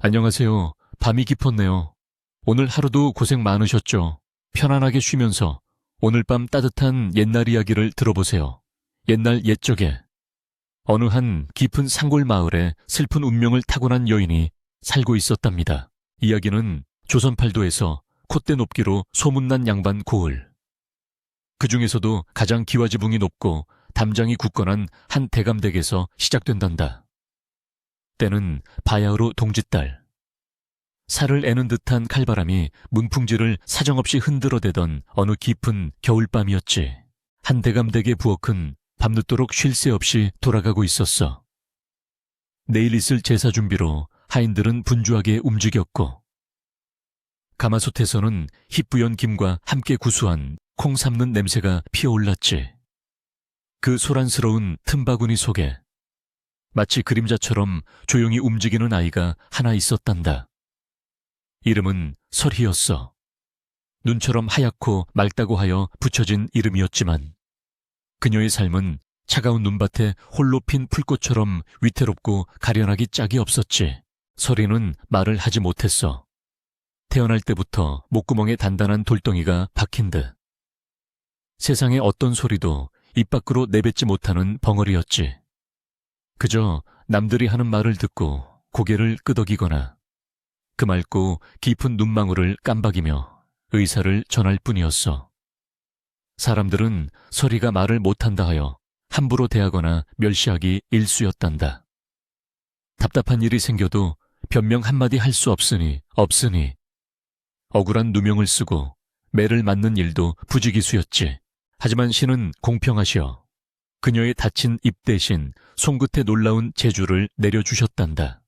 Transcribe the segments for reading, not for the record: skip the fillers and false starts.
안녕하세요. 밤이 깊었네요. 오늘 하루도 고생 많으셨죠? 편안하게 쉬면서 오늘 밤 따뜻한 옛날 이야기를 들어보세요. 옛날 옛적에 어느 한 깊은 산골 마을에 슬픈 운명을 타고난 여인이 살고 있었답니다. 이야기는 조선팔도에서 콧대 높기로 소문난 양반 고을. 그 중에서도 가장 기와지붕이 높고 담장이 굳건한 한 대감댁에서 시작된단다. 때는 바야흐로 동짓달. 살을 애는 듯한 칼바람이 문풍지를 사정없이 흔들어대던 어느 깊은 겨울밤이었지. 한 대감댁의 부엌은 밤늦도록 쉴 새 없이 돌아가고 있었어. 내일 있을 제사 준비로 하인들은 분주하게 움직였고, 가마솥에서는 희뿌연 김과 함께 구수한 콩 삶는 냄새가 피어올랐지. 그 소란스러운 틈바구니 속에 마치 그림자처럼 조용히 움직이는 아이가 하나 있었단다. 이름은 설희였어. 눈처럼 하얗고 맑다고 하여 붙여진 이름이었지만 그녀의 삶은 차가운 눈밭에 홀로 핀 풀꽃처럼 위태롭고 가련하기 짝이 없었지. 설희는 말을 하지 못했어. 태어날 때부터 목구멍에 단단한 돌덩이가 박힌 듯. 세상의 어떤 소리도 입 밖으로 내뱉지 못하는 벙어리였지. 그저 남들이 하는 말을 듣고 고개를 끄덕이거나 그 맑고 깊은 눈망울을 깜박이며 의사를 전할 뿐이었어. 사람들은 설희가 말을 못한다 하여 함부로 대하거나 멸시하기 일쑤였단다. 답답한 일이 생겨도 변명 한마디 할 수 없으니 억울한 누명을 쓰고 매를 맞는 일도 부지기수였지. 하지만 신은 공평하시어 그녀의 다친 입 대신 손끝에 놀라운 재주를 내려주셨단다.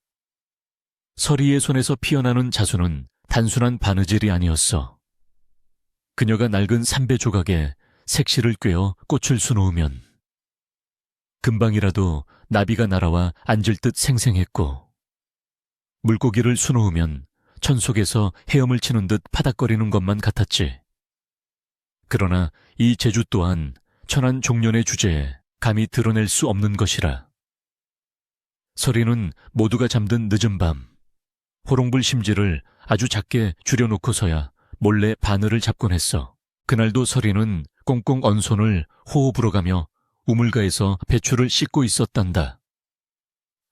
설희의 손에서 피어나는 자수는 단순한 바느질이 아니었어. 그녀가 낡은 삼배 조각에 색실을 꿰어 꽃을 수놓으면 금방이라도 나비가 날아와 앉을 듯 생생했고, 물고기를 수놓으면 천 속에서 헤엄을 치는 듯 파닥거리는 것만 같았지. 그러나 이 재주 또한 천한 종련의 주제에 감히 드러낼 수 없는 것이라. 설희는 모두가 잠든 늦은 밤 호롱불 심지를 아주 작게 줄여놓고서야 몰래 바늘을 잡곤 했어. 그날도 설희는 꽁꽁 언 손을 호호 불어가며 우물가에서 배추를 씻고 있었단다.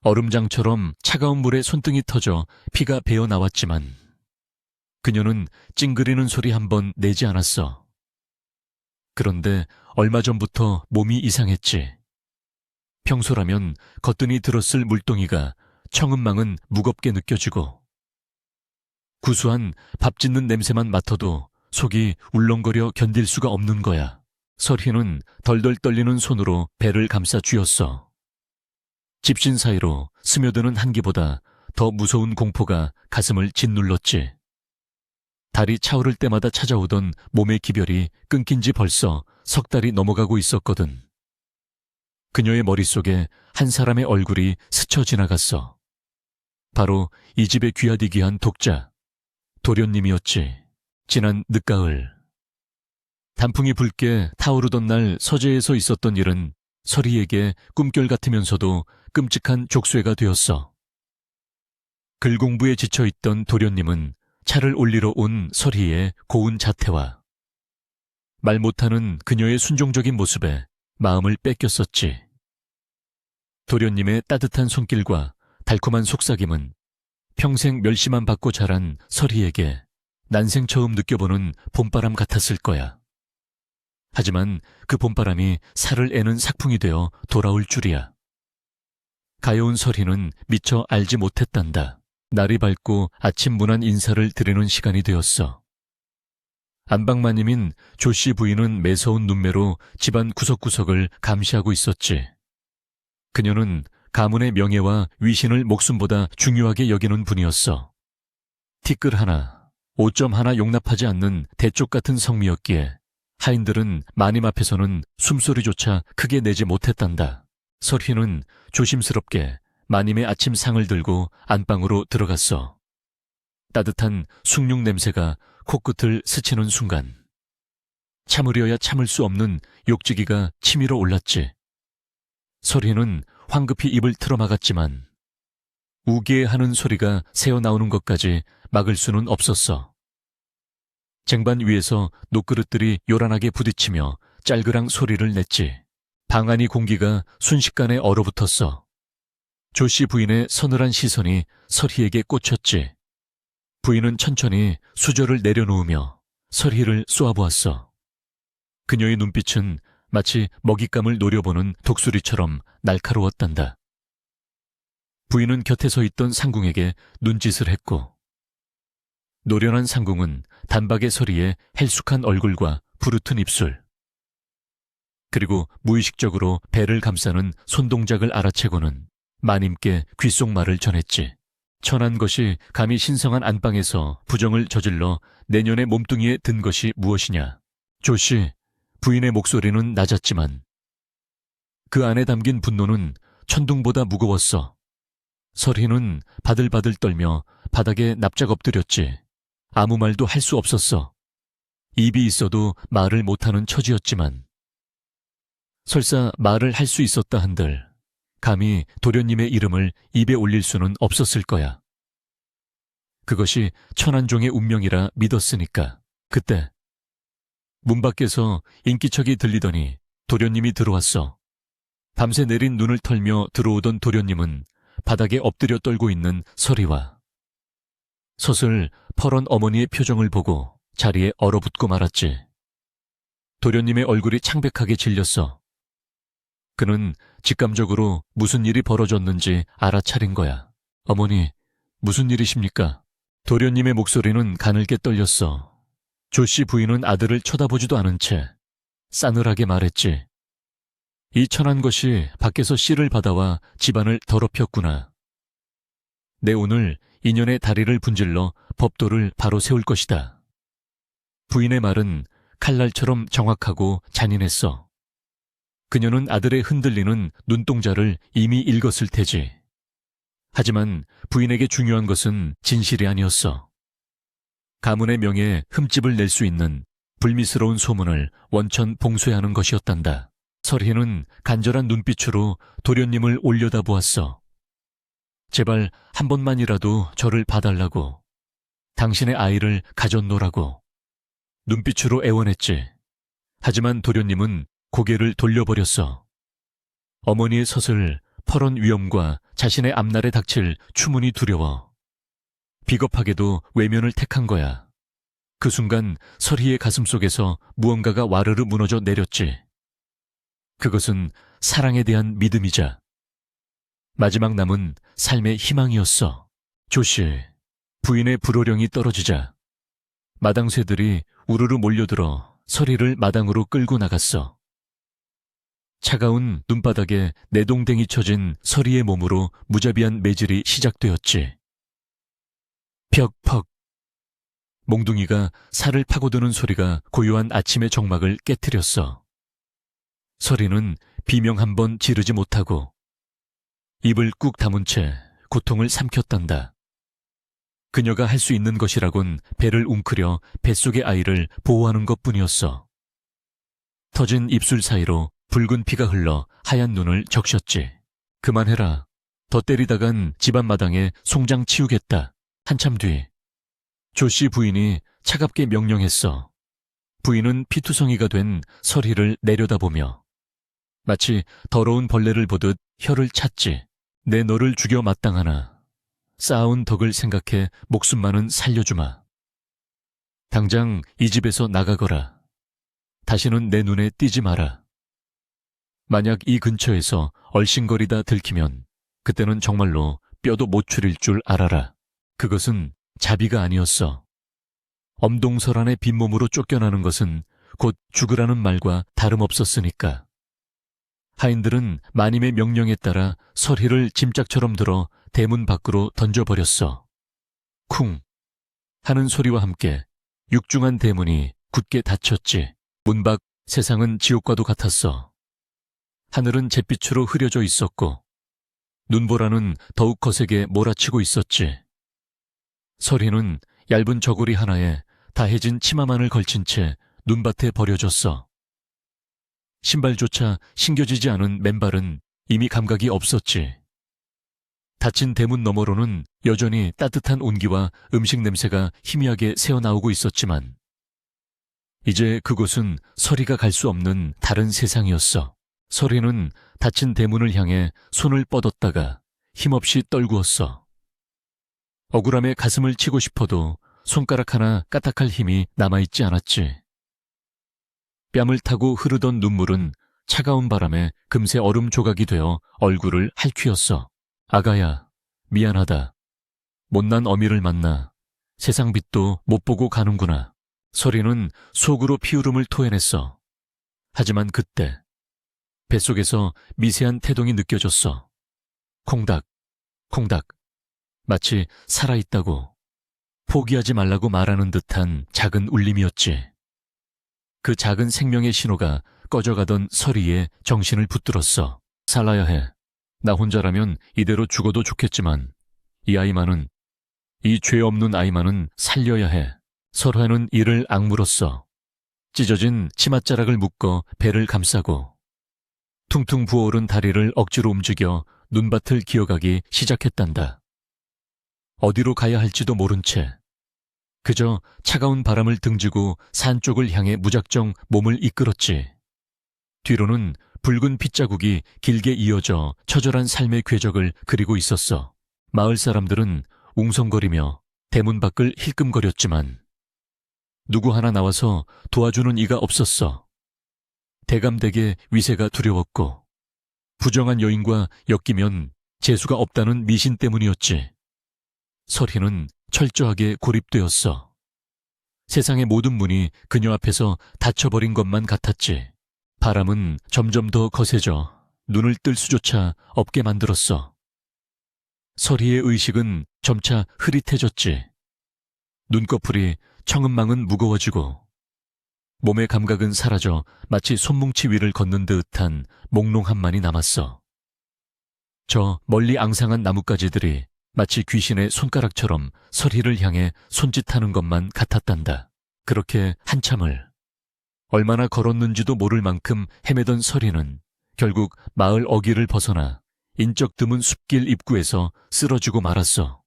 얼음장처럼 차가운 물에 손등이 터져 피가 배어 나왔지만 그녀는 찡그리는 소리 한 번 내지 않았어. 그런데 얼마 전부터 몸이 이상했지. 평소라면 거뜬히 들었을 물동이가 청은망은 무겁게 느껴지고, 구수한 밥 짓는 냄새만 맡아도 속이 울렁거려 견딜 수가 없는 거야. 설희는 덜덜 떨리는 손으로 배를 감싸 쥐었어. 집신 사이로 스며드는 한기보다 더 무서운 공포가 가슴을 짓눌렀지. 달이 차오를 때마다 찾아오던 몸의 기별이 끊긴 지 벌써 석 달이 넘어가고 있었거든. 그녀의 머릿속에 한 사람의 얼굴이 스쳐 지나갔어. 바로 이 집의 귀하디귀한 독자, 도련님이었지. 지난 늦가을. 단풍이 붉게 타오르던 날 서재에서 있었던 일은 설희에게 꿈결 같으면서도 끔찍한 족쇄가 되었어. 글 공부에 지쳐있던 도련님은 차를 올리러 온 설희의 고운 자태와 말 못하는 그녀의 순종적인 모습에 마음을 뺏겼었지. 도련님의 따뜻한 손길과 달콤한 속삭임은 평생 멸시만 받고 자란 설희에게 난생 처음 느껴보는 봄바람 같았을 거야. 하지만 그 봄바람이 살을 애는 삭풍이 되어 돌아올 줄이야. 가여운 설희는 미처 알지 못했단다. 날이 밝고 아침 문안 인사를 드리는 시간이 되었어. 안방마님인 조씨 부인은 매서운 눈매로 집안 구석구석을 감시하고 있었지. 그녀는 가문의 명예와 위신을 목숨보다 중요하게 여기는 분이었어. 티끌 하나, 오점 하나 용납하지 않는 대쪽 같은 성미였기에 하인들은 마님 앞에서는 숨소리조차 크게 내지 못했단다. 설희는 조심스럽게 마님의 아침상을 들고 안방으로 들어갔어. 따뜻한 숭늉 냄새가 코끝을 스치는 순간 참으려야 참을 수 없는 욕지기가 치밀어 올랐지. 설희는 황급히 입을 틀어막았지만 우게 하는 소리가 새어나오는 것까지 막을 수는 없었어. 쟁반 위에서 녹그릇들이 요란하게 부딪히며 짤그랑 소리를 냈지. 방 안의 공기가 순식간에 얼어붙었어. 조씨 부인의 서늘한 시선이 설희에게 꽂혔지. 부인은 천천히 수저를 내려놓으며 설희를 쏘아보았어. 그녀의 눈빛은 마치 먹잇감을 노려보는 독수리처럼 날카로웠단다. 부인은 곁에 서 있던 상궁에게 눈짓을 했고, 노련한 상궁은 단박에 설희의 헬쑥한 얼굴과 부르튼 입술, 그리고 무의식적으로 배를 감싸는 손동작을 알아채고는 마님께 귓속말을 전했지. 천한 것이 감히 신성한 안방에서 부정을 저질러 내년의 몸뚱이에 든 것이 무엇이냐. 조씨, 부인의 목소리는 낮았지만 그 안에 담긴 분노는 천둥보다 무거웠어. 설희는 바들바들 떨며 바닥에 납작 엎드렸지. 아무 말도 할 수 없었어. 입이 있어도 말을 못하는 처지였지만 설사 말을 할 수 있었다 한들 감히 도련님의 이름을 입에 올릴 수는 없었을 거야. 그것이 천한종의 운명이라 믿었으니까. 그때 문 밖에서 인기척이 들리더니 도련님이 들어왔어. 밤새 내린 눈을 털며 들어오던 도련님은 바닥에 엎드려 떨고 있는 설희와 서슬 퍼런 어머니의 표정을 보고 자리에 얼어붙고 말았지. 도련님의 얼굴이 창백하게 질렸어. 그는 직감적으로 무슨 일이 벌어졌는지 알아차린 거야. 어머니, 무슨 일이십니까? 도련님의 목소리는 가늘게 떨렸어. 조씨 부인은 아들을 쳐다보지도 않은 채 싸늘하게 말했지. 이 천한 것이 밖에서 씨를 받아와 집안을 더럽혔구나. 내 오늘 인연의 다리를 분질러 법도를 바로 세울 것이다. 부인의 말은 칼날처럼 정확하고 잔인했어. 그녀는 아들의 흔들리는 눈동자를 이미 읽었을 테지. 하지만 부인에게 중요한 것은 진실이 아니었어. 가문의 명예에 흠집을 낼 수 있는 불미스러운 소문을 원천 봉쇄하는 것이었단다. 설희는 간절한 눈빛으로 도련님을 올려다보았어. 제발 한 번만이라도 저를 봐달라고, 당신의 아이를 가졌노라고 눈빛으로 애원했지. 하지만 도련님은 고개를 돌려버렸어. 어머니의 서슬 퍼런 위엄과 자신의 앞날에 닥칠 추문이 두려워 비겁하게도 외면을 택한 거야. 그 순간 설희의 가슴속에서 무언가가 와르르 무너져 내렸지. 그것은 사랑에 대한 믿음이자 마지막 남은 삶의 희망이었어. 조씨, 부인의 불호령이 떨어지자 마당새들이 우르르 몰려들어 설희를 마당으로 끌고 나갔어. 차가운 눈바닥에 내동댕이 쳐진 설희의 몸으로 무자비한 매질이 시작되었지. 벽퍽. 몽둥이가 살을 파고드는 소리가 고요한 아침의 정막을 깨트렸어. 설희는 비명 한 번 지르지 못하고 입을 꾹 다문 채 고통을 삼켰단다. 그녀가 할 수 있는 것이라곤 배를 웅크려 뱃속의 아이를 보호하는 것뿐이었어. 터진 입술 사이로 붉은 피가 흘러 하얀 눈을 적셨지. 그만해라. 더 때리다간 집안 마당에 송장 치우겠다. 한참 뒤 조씨 부인이 차갑게 명령했어. 부인은 피투성이가 된 설희를 내려다보며 마치 더러운 벌레를 보듯 혀를 찼지. 내 너를 죽여 마땅하나 쌓아온 덕을 생각해 목숨만은 살려주마. 당장 이 집에서 나가거라. 다시는 내 눈에 띄지 마라. 만약 이 근처에서 얼씬거리다 들키면 그때는 정말로 뼈도 못 추릴 줄 알아라. 그것은 자비가 아니었어. 엄동설안의 빈몸으로 쫓겨나는 것은 곧 죽으라는 말과 다름없었으니까. 하인들은 마님의 명령에 따라 설희를 짐짝처럼 들어 대문 밖으로 던져버렸어. 쿵 하는 소리와 함께 육중한 대문이 굳게 닫혔지. 문 밖 세상은 지옥과도 같았어. 하늘은 잿빛으로 흐려져 있었고 눈보라는 더욱 거세게 몰아치고 있었지. 설희는 얇은 저고리 하나에 다해진 치마만을 걸친 채 눈밭에 버려졌어. 신발조차 신겨지지 않은 맨발은 이미 감각이 없었지. 닫힌 대문 너머로는 여전히 따뜻한 온기와 음식 냄새가 희미하게 새어나오고 있었지만 이제 그곳은 서리가 갈 수 없는 다른 세상이었어. 서리는 닫힌 대문을 향해 손을 뻗었다가 힘없이 떨구었어. 억울함에 가슴을 치고 싶어도 손가락 하나 까딱할 힘이 남아있지 않았지. 뺨을 타고 흐르던 눈물은 차가운 바람에 금세 얼음 조각이 되어 얼굴을 핥히었어. 아가야, 미안하다. 못난 어미를 만나 세상 빛도 못 보고 가는구나. 서리는 속으로 피울음을 토해냈어. 하지만 그때 뱃속에서 미세한 태동이 느껴졌어. 콩닥, 콩닥. 마치 살아있다고, 포기하지 말라고 말하는 듯한 작은 울림이었지. 그 작은 생명의 신호가 꺼져가던 서리의 정신을 붙들었어. 살아야 해. 나 혼자라면 이대로 죽어도 좋겠지만 이 죄 없는 아이만은 살려야 해. 설화는 이를 악물었어. 찢어진 치맛자락을 묶어 배를 감싸고 퉁퉁 부어오른 다리를 억지로 움직여 눈밭을 기어가기 시작했단다. 어디로 가야 할지도 모른 채 그저 차가운 바람을 등지고 산 쪽을 향해 무작정 몸을 이끌었지. 뒤로는 붉은 핏자국이 길게 이어져 처절한 삶의 궤적을 그리고 있었어. 마을 사람들은 웅성거리며 대문 밖을 힐끔거렸지만 누구 하나 나와서 도와주는 이가 없었어. 대감되게 위세가 두려웠고 부정한 여인과 엮이면 재수가 없다는 미신 때문이었지. 설희는 철저하게 고립되었어. 세상의 모든 문이 그녀 앞에서 닫혀버린 것만 같았지. 바람은 점점 더 거세져 눈을 뜰 수조차 없게 만들었어. 설희의 의식은 점차 흐릿해졌지. 눈꺼풀이 청은망은 무거워지고 몸의 감각은 사라져 마치 손뭉치 위를 걷는 듯한 몽롱함만이 남았어. 저 멀리 앙상한 나뭇가지들이 마치 귀신의 손가락처럼 설희를 향해 손짓하는 것만 같았단다. 그렇게 한참을 얼마나 걸었는지도 모를 만큼 헤매던 설희는 결국 마을 어귀를 벗어나 인적 드문 숲길 입구에서 쓰러지고 말았어.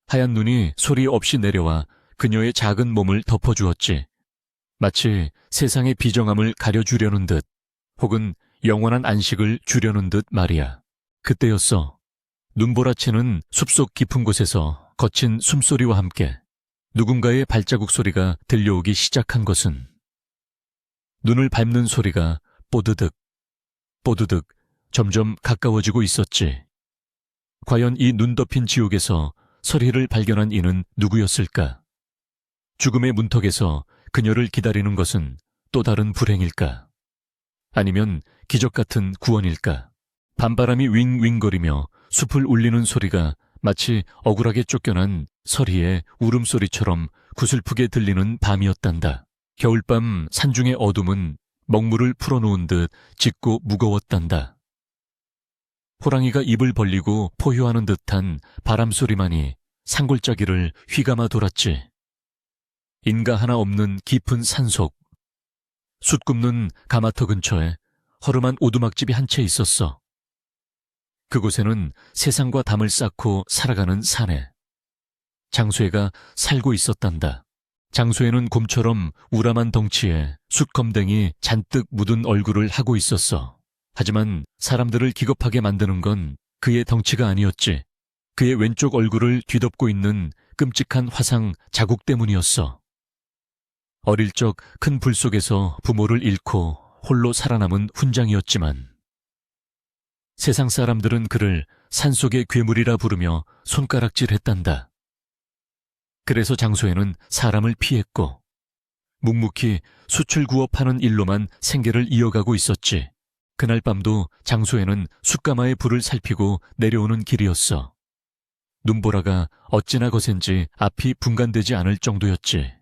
하얀 눈이 소리 없이 내려와 그녀의 작은 몸을 덮어주었지. 마치 세상의 비정함을 가려주려는 듯 혹은 영원한 안식을 주려는 듯 말이야. 그때였어. 눈보라치는 숲속 깊은 곳에서 거친 숨소리와 함께 누군가의 발자국 소리가 들려오기 시작한 것은 눈을 밟는 소리가 뽀드득, 뽀드득 점점 가까워지고 있었지. 과연 이 눈 덮인 지옥에서 설희를 발견한 이는 누구였을까? 죽음의 문턱에서 그녀를 기다리는 것은 또 다른 불행일까? 아니면 기적 같은 구원일까? 밤바람이 윙윙거리며 숲을 울리는 소리가 마치 억울하게 쫓겨난 설희의 울음소리처럼 구슬프게 들리는 밤이었단다. 겨울밤 산중의 어둠은 먹물을 풀어놓은 듯 짙고 무거웠단다. 호랑이가 입을 벌리고 포효하는 듯한 바람소리만이 산골짜기를 휘감아 돌았지. 인가 하나 없는 깊은 산속, 숯 굽는 가마터 근처에 허름한 오두막집이 한 채 있었어. 그곳에는 세상과 담을 쌓고 살아가는 사내 장수애가 살고 있었단다. 장수애는 곰처럼 우람한 덩치에 숯검댕이 잔뜩 묻은 얼굴을 하고 있었어. 하지만 사람들을 기겁하게 만드는 건 그의 덩치가 아니었지. 그의 왼쪽 얼굴을 뒤덮고 있는 끔찍한 화상 자국 때문이었어. 어릴 적 큰 불 속에서 부모를 잃고 홀로 살아남은 훈장이었지만 세상 사람들은 그를 산속의 괴물이라 부르며 손가락질했단다. 그래서 장소에는 사람을 피했고 묵묵히 숯을 구워 파는 일로만 생계를 이어가고 있었지. 그날 밤도 장소에는 숯가마의 불을 살피고 내려오는 길이었어. 눈보라가 어찌나 거센지 앞이 분간되지 않을 정도였지.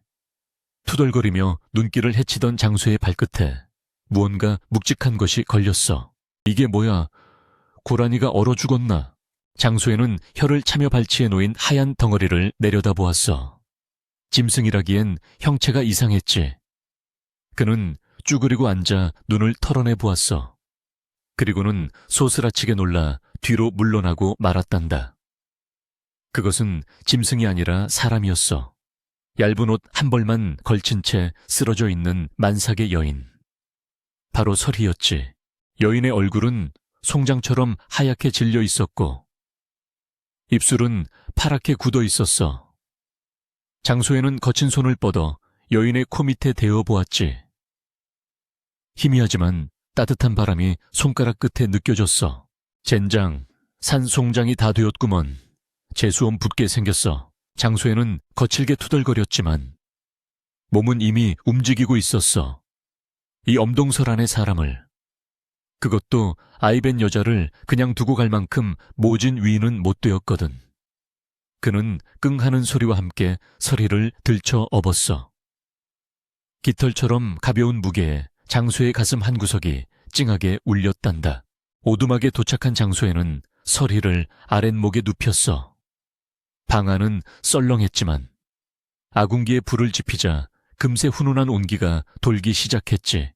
투덜거리며 눈길을 헤치던 장소의 발끝에 무언가 묵직한 것이 걸렸어. 이게 뭐야? 고라니가 얼어 죽었나? 장소에는 혀를 차며 발치해 놓인 하얀 덩어리를 내려다보았어. 짐승이라기엔 형체가 이상했지. 그는 쭈그리고 앉아 눈을 털어내 보았어. 그리고는 소스라치게 놀라 뒤로 물러나고 말았단다. 그것은 짐승이 아니라 사람이었어. 얇은 옷 한 벌만 걸친 채 쓰러져 있는 만삭의 여인. 바로 설희였지. 여인의 얼굴은 송장처럼 하얗게 질려 있었고 입술은 파랗게 굳어 있었어. 장소에는 거친 손을 뻗어 여인의 코 밑에 대어 보았지. 희미하지만 따뜻한 바람이 손가락 끝에 느껴졌어. 젠장, 산송장이 다 되었구먼. 재수없 붙게 생겼어. 장소에는 거칠게 투덜거렸지만 몸은 이미 움직이고 있었어. 이 엄동설 안의 사람을, 그것도 아이벤 여자를 그냥 두고 갈 만큼 모진 위인은 못 되었거든. 그는 끙하는 소리와 함께 설희를 들쳐 업었어. 깃털처럼 가벼운 무게에 장소의 가슴 한 구석이 찡하게 울렸단다. 오두막에 도착한 장소에는 설희를 아랫목에 눕혔어. 방 안은 썰렁했지만 아궁기에 불을 지피자 금세 훈훈한 온기가 돌기 시작했지.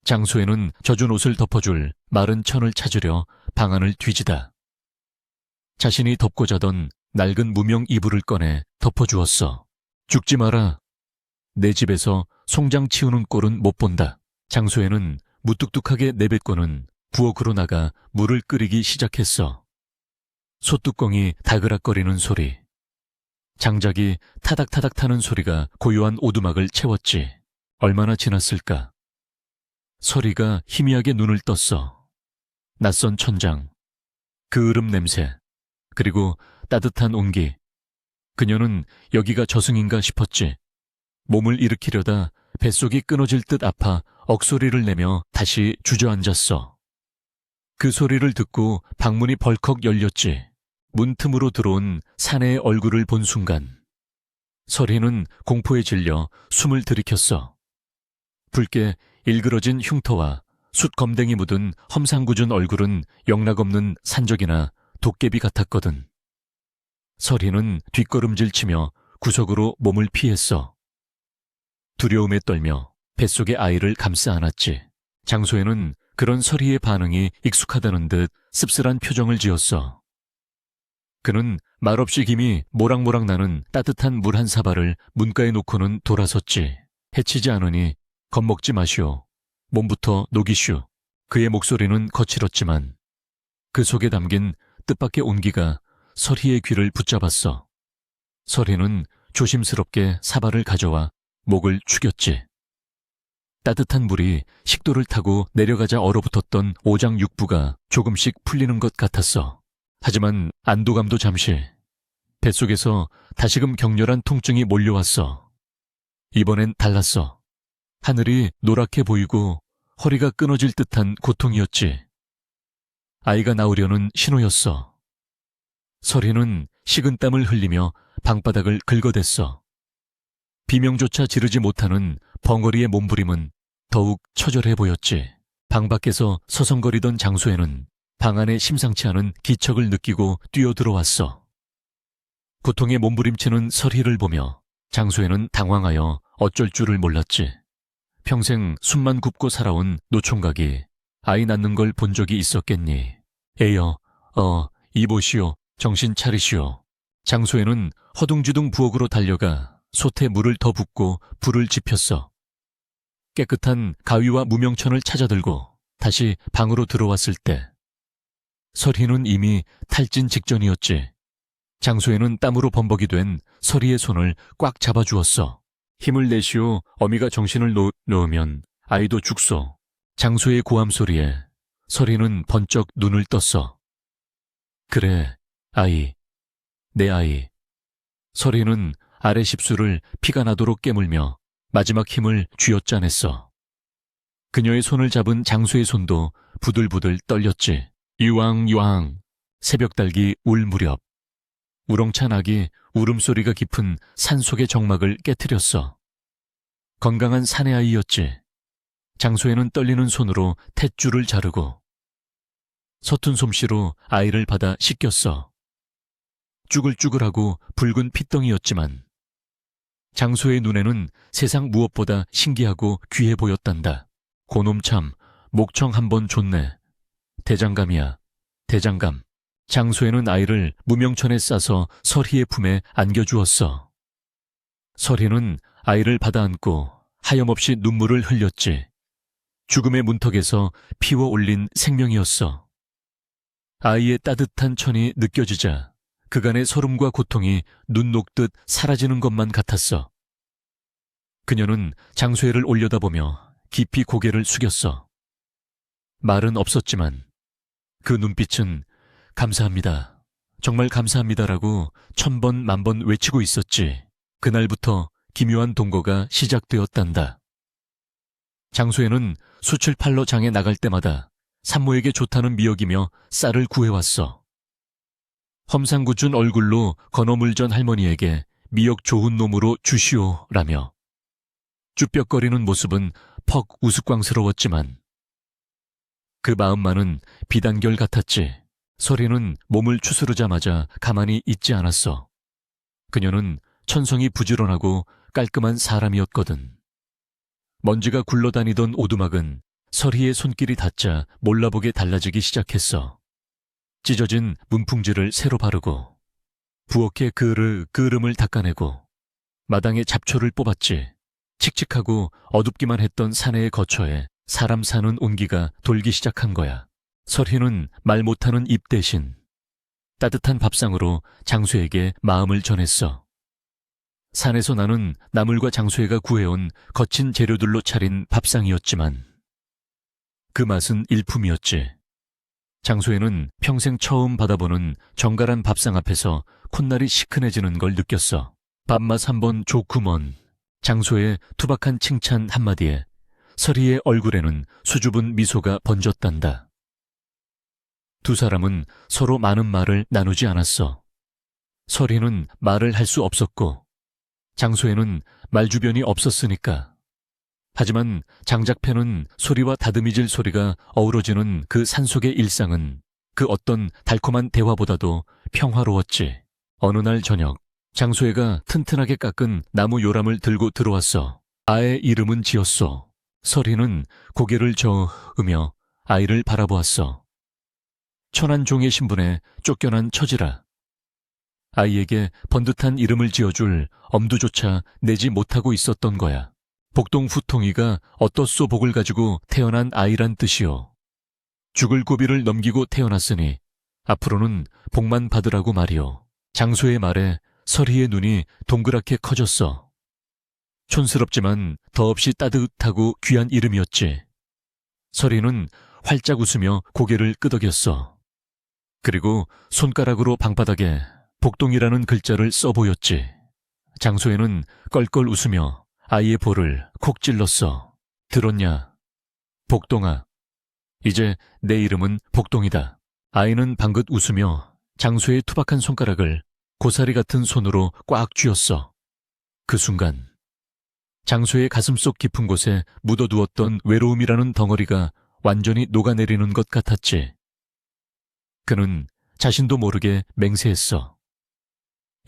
장소에는 젖은 옷을 덮어줄 마른 천을 찾으려 방 안을 뒤지다. 자신이 덮고 자던 낡은 무명 이불을 꺼내 덮어주었어. 죽지 마라. 내 집에서 송장 치우는 꼴은 못 본다. 장소에는 무뚝뚝하게 내뱉고는 부엌으로 나가 물을 끓이기 시작했어. 솥뚜껑이 다그락거리는 소리, 장작이 타닥타닥 타는 소리가 고요한 오두막을 채웠지. 얼마나 지났을까? 설희가 희미하게 눈을 떴어. 낯선 천장, 그 으름 냄새, 그리고 따뜻한 온기. 그녀는 여기가 저승인가 싶었지. 몸을 일으키려다 뱃속이 끊어질 듯 아파 억소리를 내며 다시 주저앉았어. 그 소리를 듣고 방문이 벌컥 열렸지. 문틈으로 들어온 사내의 얼굴을 본 순간 설희는 공포에 질려 숨을 들이켰어. 붉게 일그러진 흉터와 숯검댕이 묻은 험상궂은 얼굴은 영락없는 산적이나 도깨비 같았거든. 설희는 뒷걸음질치며 구석으로 몸을 피했어. 두려움에 떨며 뱃속의 아이를 감싸 안았지. 장소에는 그런 설희의 반응이 익숙하다는 듯 씁쓸한 표정을 지었어. 그는 말없이 김이 모락모락 나는 따뜻한 물 한 사발을 문가에 놓고는 돌아섰지. 해치지 않으니 겁먹지 마시오. 몸부터 녹이슈. 그의 목소리는 거칠었지만 그 속에 담긴 뜻밖의 온기가 설희의 귀를 붙잡았어. 설희는 조심스럽게 사발을 가져와 목을 축였지. 따뜻한 물이 식도를 타고 내려가자 얼어붙었던 오장육부가 조금씩 풀리는 것 같았어. 하지만 안도감도 잠시. 뱃속에서 다시금 격렬한 통증이 몰려왔어. 이번엔 달랐어. 하늘이 노랗게 보이고 허리가 끊어질 듯한 고통이었지. 아이가 나오려는 신호였어. 설희는 식은땀을 흘리며 방바닥을 긁어댔어. 비명조차 지르지 못하는 벙어리의 몸부림은 더욱 처절해 보였지. 방 밖에서 서성거리던 장소에는 방 안에 심상치 않은 기척을 느끼고 뛰어들어왔어. 고통에 몸부림치는 설희를 보며 장소에는 당황하여 어쩔 줄을 몰랐지. 평생 숨만 굽고 살아온 노총각이 아이 낳는 걸 본 적이 있었겠니? 에여, 이보시오, 정신 차리시오. 장소에는 허둥지둥 부엌으로 달려가 솥에 물을 더 붓고 불을 지폈어. 깨끗한 가위와 무명천을 찾아들고 다시 방으로 들어왔을 때 설희는 이미 탈진 직전이었지. 장소에는 땀으로 범벅이 된 설희의 손을 꽉 잡아주었어. 힘을 내시오. 어미가 정신을 놓으면 아이도 죽소. 장소의 고함 소리에 설희는 번쩍 눈을 떴어. 그래, 아이. 내 아이. 설희는 아래 십술을 피가 나도록 깨물며 마지막 힘을 쥐어짜냈어. 그녀의 손을 잡은 장소의 손도 부들부들 떨렸지. 유왕유왕. 새벽달기 울 무렵. 우렁찬 악이 울음소리가 깊은 산속의 정막을 깨트렸어. 건강한 사내아이였지. 장소에는 떨리는 손으로 탯줄을 자르고 서툰 솜씨로 아이를 받아 씻겼어. 쭈글쭈글하고 붉은 핏덩이였지만 장소의 눈에는 세상 무엇보다 신기하고 귀해 보였단다. 고놈 참 목청 한번 좋네. 대장감이야, 대장감. 장소에는 아이를 무명천에 싸서 설희의 품에 안겨주었어. 설희는 아이를 받아안고 하염없이 눈물을 흘렸지. 죽음의 문턱에서 피워 올린 생명이었어. 아이의 따뜻한 천이 느껴지자 그간의 서름과 고통이 눈 녹듯 사라지는 것만 같았어. 그녀는 장소혜를 올려다보며 깊이 고개를 숙였어. 말은 없었지만 그 눈빛은 감사합니다, 정말 감사합니다라고 1000번 만번 외치고 있었지. 그날부터 기묘한 동거가 시작되었단다. 장소혜는 수출 팔러 장에 나갈 때마다 산모에게 좋다는 미역이며 쌀을 구해왔어. 험상궂은 얼굴로 건어물전 할머니에게 미역 좋은 놈으로 주시오라며 쭈뼛거리는 모습은 퍽 우스꽝스러웠지만 그 마음만은 비단결 같았지. 설희는 몸을 추스르자마자 가만히 있지 않았어. 그녀는 천성이 부지런하고 깔끔한 사람이었거든. 먼지가 굴러다니던 오두막은 설희의 손길이 닿자 몰라보게 달라지기 시작했어. 찢어진 문풍지를 새로 바르고 부엌에 그을음을 닦아내고 마당에 잡초를 뽑았지. 칙칙하고 어둡기만 했던 사내의 거처에 사람 사는 온기가 돌기 시작한 거야. 설희는 말 못하는 입 대신 따뜻한 밥상으로 장수에게 마음을 전했어. 산에서 나는 나물과 장수회가 구해온 거친 재료들로 차린 밥상이었지만 그 맛은 일품이었지. 장수회는 평생 처음 받아보는 정갈한 밥상 앞에서 콧날이 시큰해지는 걸 느꼈어. 밥맛 한번 좋구먼. 장수회의 투박한 칭찬 한마디에 설희의 얼굴에는 수줍은 미소가 번졌단다. 두 사람은 서로 많은 말을 나누지 않았어. 설희는 말을 할 수 없었고 장소에는 말주변이 없었으니까. 하지만 장작패는 소리와 다듬이질 소리가 어우러지는 그 산속의 일상은 그 어떤 달콤한 대화보다도 평화로웠지. 어느 날 저녁, 장소애가 튼튼하게 깎은 나무 요람을 들고 들어왔어. 아의 이름은 지었소. 설희는 고개를 저으며 아이를 바라보았어. 천한 종의 신분에 쫓겨난 처지라. 아이에게 번듯한 이름을 지어줄 엄두조차 내지 못하고 있었던 거야. 복동 후통이가 어떻소 복을 가지고 태어난 아이란 뜻이요. 죽을 고비를 넘기고 태어났으니 앞으로는 복만 받으라고 말이요. 장소의 말에 설희의 눈이 동그랗게 커졌어. 촌스럽지만 더없이 따뜻하고 귀한 이름이었지. 설희는 활짝 웃으며 고개를 끄덕였어. 그리고 손가락으로 방바닥에 복동이라는 글자를 써보였지. 장소에는 껄껄 웃으며 아이의 볼을 콕 찔렀어. 들었냐? 복동아. 이제 내 이름은 복동이다. 아이는 방긋 웃으며 장소의 투박한 손가락을 고사리 같은 손으로 꽉 쥐었어. 그 순간 장소의 가슴속 깊은 곳에 묻어두었던 외로움이라는 덩어리가 완전히 녹아내리는 것 같았지. 그는 자신도 모르게 맹세했어.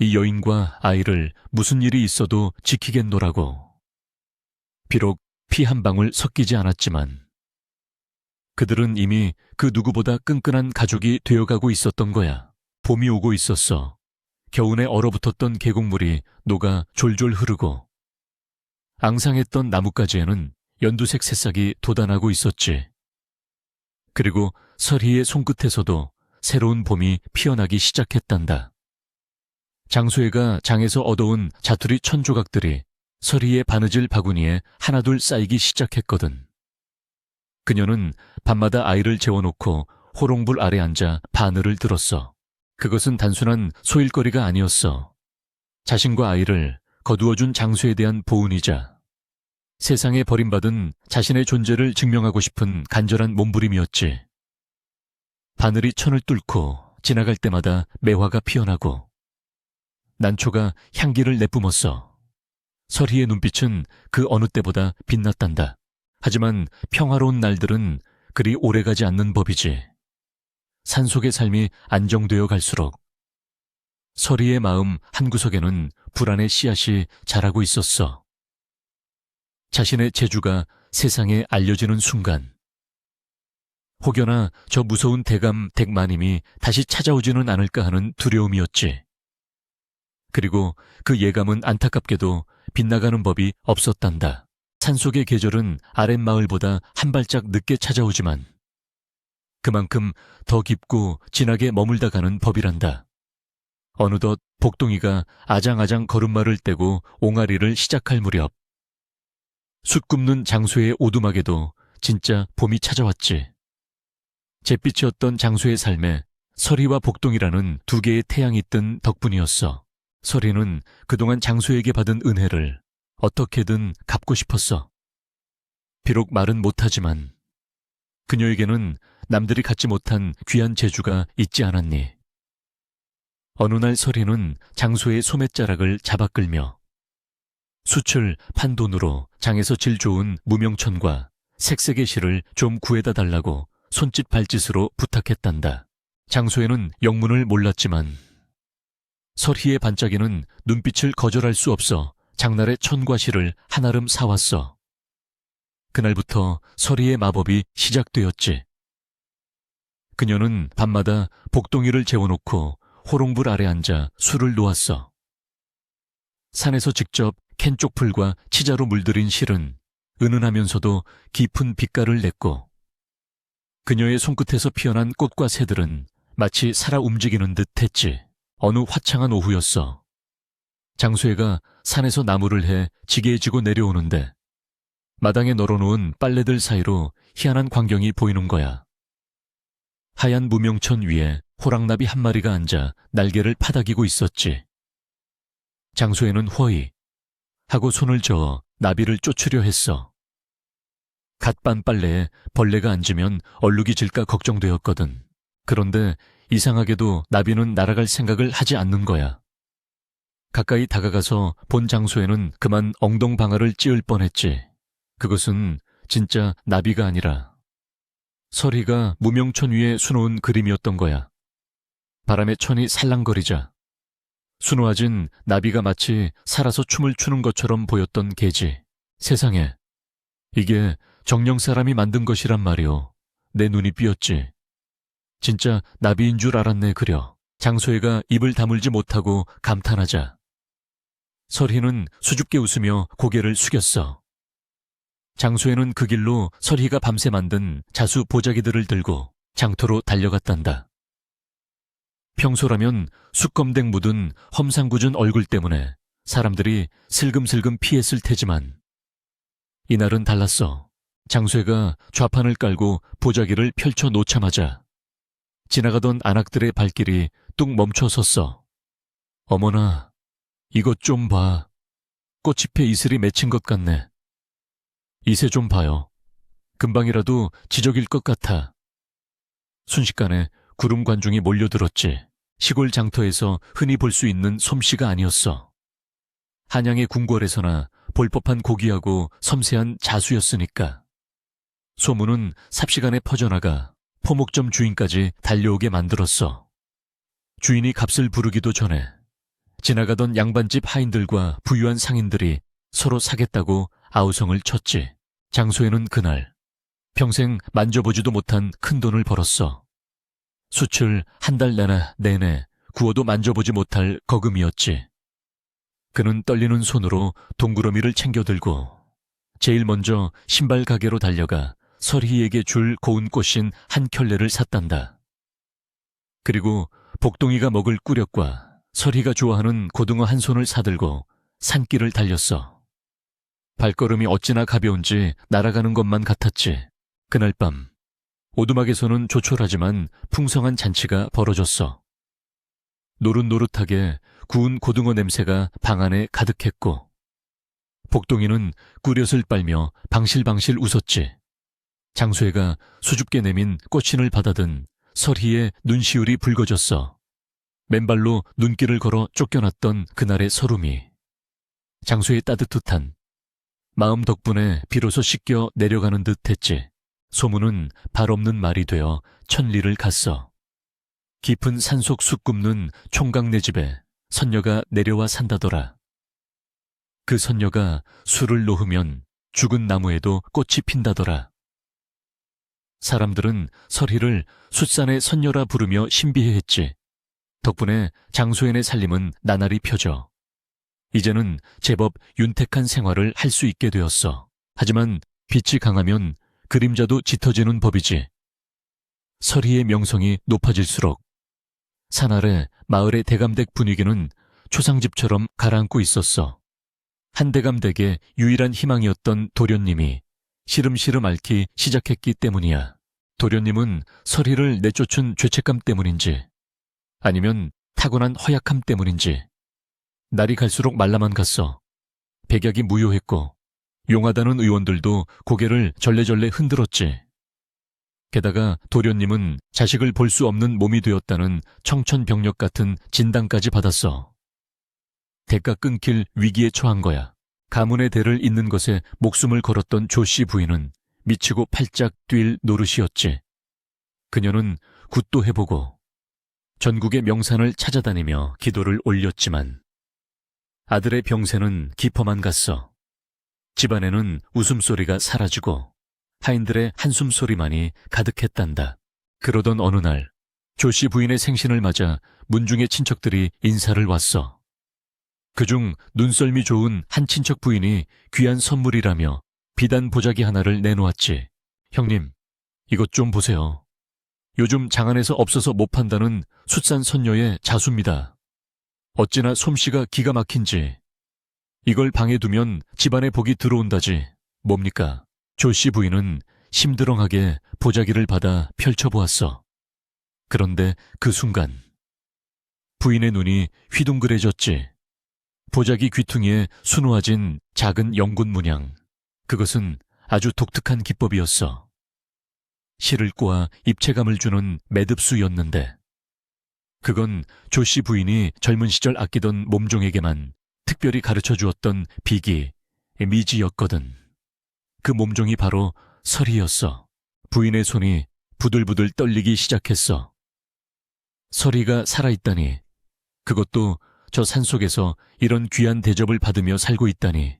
이 여인과 아이를 무슨 일이 있어도 지키겠노라고. 비록 피 한 방울 섞이지 않았지만 그들은 이미 그 누구보다 끈끈한 가족이 되어가고 있었던 거야. 봄이 오고 있었어. 겨우내 얼어붙었던 계곡물이 녹아 졸졸 흐르고 앙상했던 나뭇가지에는 연두색 새싹이 돋아나고 있었지. 그리고 설희의 손끝에서도 새로운 봄이 피어나기 시작했단다. 장소애가 장에서 얻어온 자투리 1000조각들이 설희의 바느질 바구니에 하나둘 쌓이기 시작했거든. 그녀는 밤마다 아이를 재워놓고 호롱불 아래 앉아 바늘을 들었어. 그것은 단순한 소일거리가 아니었어. 자신과 아이를 거두어준 장소에 대한 보은이자 세상에 버림받은 자신의 존재를 증명하고 싶은 간절한 몸부림이었지. 바늘이 천을 뚫고 지나갈 때마다 매화가 피어나고 난초가 향기를 내뿜었어. 설희의 눈빛은 그 어느 때보다 빛났단다. 하지만 평화로운 날들은 그리 오래가지 않는 법이지. 산속의 삶이 안정되어 갈수록 설희의 마음 한구석에는 불안의 씨앗이 자라고 있었어. 자신의 재주가 세상에 알려지는 순간 혹여나 저 무서운 대감 댁마님이 다시 찾아오지는 않을까 하는 두려움이었지. 그리고 그 예감은 안타깝게도 빗나가는 법이 없었단다. 산속의 계절은 아랫마을보다 한 발짝 늦게 찾아오지만 그만큼 더 깊고 진하게 머물다 가는 법이란다. 어느덧 복동이가 아장아장 걸음마를 떼고 옹알이를 시작할 무렵 숯 굽는 장소의 오두막에도 진짜 봄이 찾아왔지. 잿빛이었던 장소의 삶에 서리와 복동이라는 두 개의 태양이 뜬 덕분이었어. 서리는 그동안 장소에게 받은 은혜를 어떻게든 갚고 싶었어. 비록 말은 못하지만 그녀에게는 남들이 갖지 못한 귀한 재주가 있지 않았니. 어느 날 서리는 장소의 소매자락을 잡아 끌며 숯을 판 돈으로 장에서 질 좋은 무명천과 색색의 실을 좀 구해다 달라고 손짓 발짓으로 부탁했단다. 장소에는 영문을 몰랐지만 서리의 반짝이는 눈빛을 거절할 수 없어 장날의 천과 실을 한아름 사왔어. 그날부터 서리의 마법이 시작되었지. 그녀는 밤마다 복동이를 재워놓고 호롱불 아래 앉아 술을 놓았어. 산에서 직접 캔 쪽풀과 치자로 물들인 실은 은은하면서도 깊은 빛깔을 냈고 그녀의 손끝에서 피어난 꽃과 새들은 마치 살아 움직이는 듯 했지. 어느 화창한 오후였어. 장수애가 산에서 나무를 해 지게에 지고 내려오는데 마당에 널어놓은 빨래들 사이로 희한한 광경이 보이는 거야. 하얀 무명천 위에 호랑나비 한 마리가 앉아 날개를 파닥이고 있었지. 장수애는 허이 하고 손을 저어 나비를 쫓으려 했어. 갓 빤 빨래에 벌레가 앉으면 얼룩이 질까 걱정되었거든. 그런데 이상하게도 나비는 날아갈 생각을 하지 않는 거야. 가까이 다가가서 본 장소에는 그만 엉덩방아를 찧을 뻔했지. 그것은 진짜 나비가 아니라 서리가 무명천 위에 수놓은 그림이었던 거야. 바람에 천이 살랑거리자 수놓아진 나비가 마치 살아서 춤을 추는 것처럼 보였던 게지. 세상에, 이게 정령 사람이 만든 것이란 말이오. 내 눈이 삐었지. 진짜 나비인 줄 알았네 그려. 장소애가 입을 다물지 못하고 감탄하자 설희는 수줍게 웃으며 고개를 숙였어. 장소애는 그 길로 설희가 밤새 만든 자수 보자기들을 들고 장터로 달려갔단다. 평소라면 숯검댕 묻은 험상궂은 얼굴 때문에 사람들이 슬금슬금 피했을 테지만 이날은 달랐어. 장소애가 좌판을 깔고 보자기를 펼쳐 놓자마자 지나가던 안악들의 발길이 뚝 멈춰 섰어. 어머나, 이것 좀 봐. 꽃잎에 이슬이 맺힌 것 같네. 이새 좀 봐요. 금방이라도 지적일 것 같아. 순식간에 구름 관중이 몰려들었지. 시골 장터에서 흔히 볼 수 있는 솜씨가 아니었어. 한양의 궁궐에서나 볼 법한 고귀하고 섬세한 자수였으니까. 소문은 삽시간에 퍼져나가 포목점 주인까지 달려오게 만들었어. 주인이 값을 부르기도 전에 지나가던 양반집 하인들과 부유한 상인들이 서로 사겠다고 아우성을 쳤지. 장소에는 그날 평생 만져보지도 못한 큰돈을 벌었어. 숯을 한 달 내내 구워도 만져보지 못할 거금이었지. 그는 떨리는 손으로 동구러미를 챙겨들고 제일 먼저 신발 가게로 달려가 설희에게 줄 고운 꽃신 한 켤레를 샀단다. 그리고 복동이가 먹을 꾸력과 설희가 좋아하는 고등어 한 손을 사들고 산길을 달렸어. 발걸음이 어찌나 가벼운지 날아가는 것만 같았지. 그날 밤 오두막에서는 조촐하지만 풍성한 잔치가 벌어졌어. 노릇노릇하게 구운 고등어 냄새가 방 안에 가득했고 복동이는 꾸엿을 빨며 방실방실 웃었지. 장소애가 수줍게 내민 꽃신을 받아든 설희의 눈시울이 붉어졌어. 맨발로 눈길을 걸어 쫓겨났던 그날의 서름이 장소의 따뜻한 마음 덕분에 비로소 씻겨 내려가는 듯 했지. 소문은 발 없는 말이 되어 천리를 갔어. 깊은 산속 숲 굽는 총각네 집에 선녀가 내려와 산다더라. 그 선녀가 술을 놓으면 죽은 나무에도 꽃이 핀다더라. 사람들은 설희를 숫산의 선녀라 부르며 신비해했지. 덕분에 장소연의 살림은 나날이 펴져. 이제는 제법 윤택한 생활을 할 수 있게 되었어. 하지만 빛이 강하면 그림자도 짙어지는 법이지. 설희의 명성이 높아질수록 산 아래 마을의 대감댁 분위기는 초상집처럼 가라앉고 있었어. 한 대감댁의 유일한 희망이었던 도련님이 시름시름 앓기 시작했기 때문이야. 도련님은 설희를 내쫓은 죄책감 때문인지 아니면 타고난 허약함 때문인지 날이 갈수록 말라만 갔어. 백약이 무효했고 용하다는 의원들도 고개를 절레절레 흔들었지. 게다가 도련님은 자식을 볼 수 없는 몸이 되었다는 청천벽력 같은 진단까지 받았어. 대가 끊길 위기에 처한 거야. 가문의 대를 잇는 것에 목숨을 걸었던 조씨 부인은 미치고 팔짝 뛸 노릇이었지. 그녀는 굿도 해보고 전국의 명산을 찾아다니며 기도를 올렸지만 아들의 병세는 깊어만 갔어. 집안에는 웃음소리가 사라지고 하인들의 한숨소리만이 가득했단다. 그러던 어느 날 조씨 부인의 생신을 맞아 문중의 친척들이 인사를 왔어. 그중 눈썰미 좋은 한 친척 부인이 귀한 선물이라며 비단 보자기 하나를 내놓았지. 형님, 이것 좀 보세요. 요즘 장안에서 없어서 못 판다는 숫산 선녀의 자수입니다. 어찌나 솜씨가 기가 막힌지. 이걸 방에 두면 집안에 복이 들어온다지. 뭡니까? 조씨 부인은 심드렁하게 보자기를 받아 펼쳐보았어. 그런데 그 순간 부인의 눈이 휘둥그레졌지. 보자기 귀퉁이에 수놓아진 작은 영군 문양. 그것은 아주 독특한 기법이었어. 실을 꼬아 입체감을 주는 매듭수였는데 그건 조씨 부인이 젊은 시절 아끼던 몸종에게만 특별히 가르쳐 주었던 비기, 미지였거든. 그 몸종이 바로 설희였어. 부인의 손이 부들부들 떨리기 시작했어. 설희가 살아있다니, 그것도 저 산속에서 이런 귀한 대접을 받으며 살고 있다니.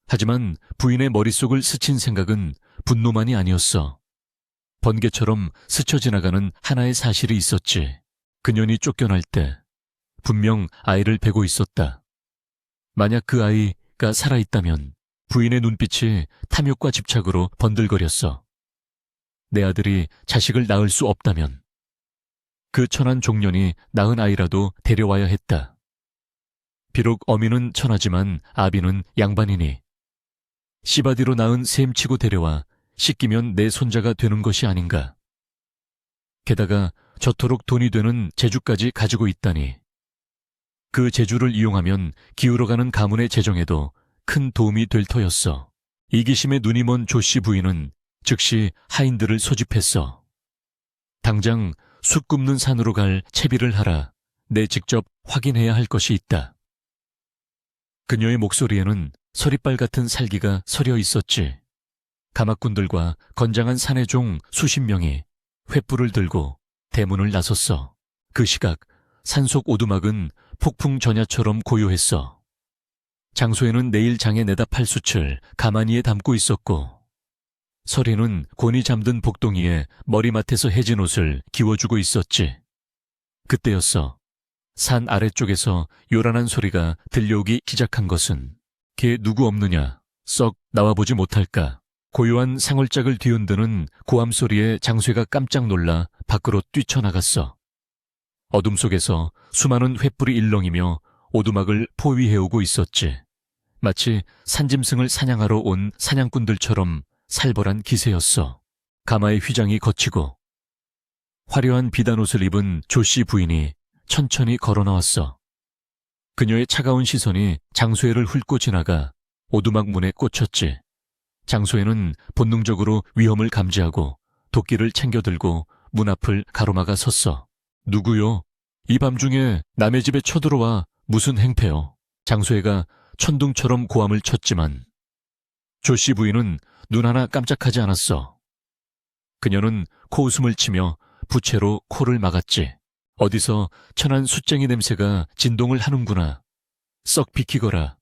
하지만 부인의 머릿속을 스친 생각은 분노만이 아니었어. 번개처럼 스쳐 지나가는 하나의 사실이 있었지. 그년이 쫓겨날 때 분명 아이를 베고 있었다. 만약 그 아이가 살아있다면 부인의 눈빛이 탐욕과 집착으로 번들거렸어. 내 아들이 자식을 낳을 수 없다면 그 천한 종년이 낳은 아이라도 데려와야 했다. 비록 어미는 천하지만 아비는 양반이니 씨바디로 낳은 셈치고 데려와 씻기면 내 손자가 되는 것이 아닌가. 게다가 저토록 돈이 되는 재주까지 가지고 있다니. 그 재주를 이용하면 기울어가는 가문의 재정에도 큰 도움이 될 터였어. 이기심에 눈이 먼 조씨 부인은 즉시 하인들을 소집했어. 당장 숯 굽는 산으로 갈 채비를 하라. 내 직접 확인해야 할 것이 있다. 그녀의 목소리에는 서리빨 같은 살기가 서려 있었지. 가막꾼들과 건장한 사내 종 수십 명이 횃불을 들고 대문을 나섰어. 그 시각 산속 오두막은 폭풍 전야처럼 고요했어. 장소에는 내일 장에 내다 팔 숯을 가마니에 담고 있었고 설희는 곤히 잠든 복동이에 머리맡에서 해진 옷을 기워주고 있었지. 그때였어. 산 아래쪽에서 요란한 소리가 들려오기 시작한 것은 걔 누구 없느냐, 썩 나와보지 못할까. 고요한 상월짝을 뒤흔드는 고함 소리에 장쇠가 깜짝 놀라 밖으로 뛰쳐나갔어. 어둠 속에서 수많은 횃불이 일렁이며 오두막을 포위해오고 있었지. 마치 산짐승을 사냥하러 온 사냥꾼들처럼 살벌한 기세였어. 가마의 휘장이 거치고 화려한 비단옷을 입은 조씨 부인이 천천히 걸어나왔어. 그녀의 차가운 시선이 장소혜를 훑고 지나가 오두막 문에 꽂혔지. 장소혜는 본능적으로 위험을 감지하고 도끼를 챙겨들고 문 앞을 가로막아 섰어. 누구요? 이 밤중에 남의 집에 쳐들어와 무슨 행패요? 장소혜가 천둥처럼 고함을 쳤지만 조씨 부인은 눈 하나 깜짝하지 않았어. 그녀는 코웃음을 치며 부채로 코를 막았지. 어디서 천한 숫쟁이 냄새가 진동을 하는구나. 썩 비키거라.